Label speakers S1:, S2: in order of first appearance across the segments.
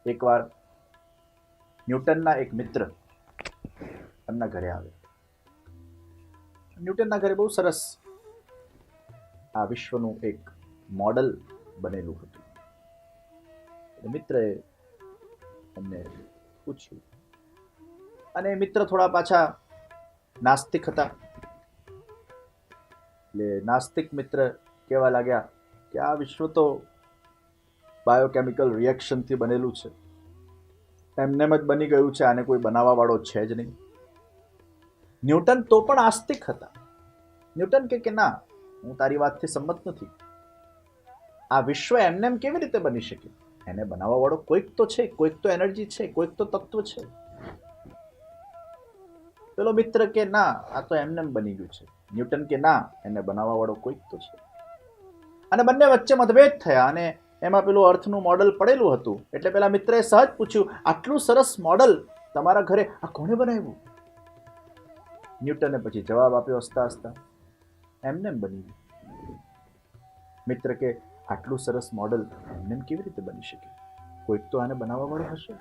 S1: એકવાર ન્યૂટનના એક મિત્ર એમના ઘરે આવે. ન્યૂટનના ઘરે બહુ સરસ આ વિશ્વનું એક મોડલ બનેલું હતું. મિત્રએ એમને પૂછ્યું, અને મિત્ર થોડા પાછા નાસ્તિક હતા. એટલે નાસ્તિક મિત્ર કહેવા લાગ્યા કે આ વિશ્વ તો બાયોકેમિકલ રિએક્શનથી બનેલું છે, એમનેમ જ બની ગયું છે, આને કોઈ બનાવવા વાળો છે જ નહીં. ન્યૂટન તો પણ આસ્તિક હતા. ન્યૂટન કે ના, હું તારી વાતથી સંમત નથી. આ વિશ્વ એમનેમ કેવી રીતે બની શકે? એને બનાવવા વાળો કોઈક તો છે, કોઈક તો એનર્જી છે, કોઈક તો તત્વ છે. પેલો મિત્ર કે ના, આ તો એમનેમ બની ગયું છે. ન્યૂટન કે ના, એને બનાવવા વાળો કોઈક તો છે. અને બંને વચ્ચે મતભેદ થયા, અને એમાં પેલું અર્થનું મોડલ પડેલું હતું. એટલે પેલા મિત્રએ સહજ પૂછ્યું, આટલું સરસ મોડલ તમારા ઘરે આ કોણે બનાવ્યું? ન્યૂટને પછી જવાબ આપ્યો હસતા હસતા, એમનેમ બની ગયું. મિત્ર કે આટલું સરસ મોડલ એમનેમ કેવી રીતે બની શકે? કોઈક તો આને બનાવવા વાળો હશે.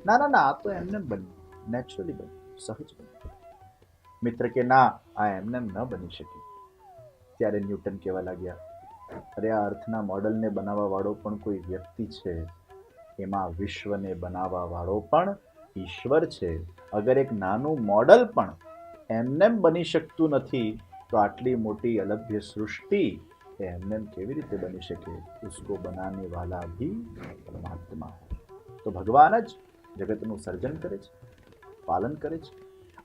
S1: ના ના ના, આ તો એમનેમ બન્યું, નેચરલી બન્યું, સહજ બન્યું. મિત્ર કે ના, આ એમનેમ ન બની શકે. ત્યારે ન્યૂટન કહેવા લાગ્યા, અરે આ અર્થના મોડલને બનાવવા વાળો પણ કોઈ વ્યક્તિ છે, એમાં વિશ્વને બનાવવા વાળો પણ ઈશ્વર છે. અગર એક નાનું મોડલ પણ એમનેમ બની શકતું નથી, તો આટલી મોટી અલભ્ય સૃષ્ટિ એમનેમ કેવી રીતે બની શકે? ઉસકો બનાને વાલા ભી પરમાત્મા. તો ભગવાન જ જગતનું સર્જન કરે છે, પાલન કરે છે,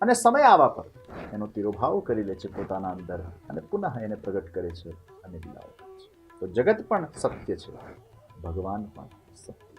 S1: અને સમય આવવા પર એનો તિરોભાવ કરી લે છે પોતાના અંદર, અને પુનઃ એને પ્રગટ કરે છે અને લીલાઓ કરે છે. તો જગત પણ સત્ય છે, ભગવાન પણ સત્ય.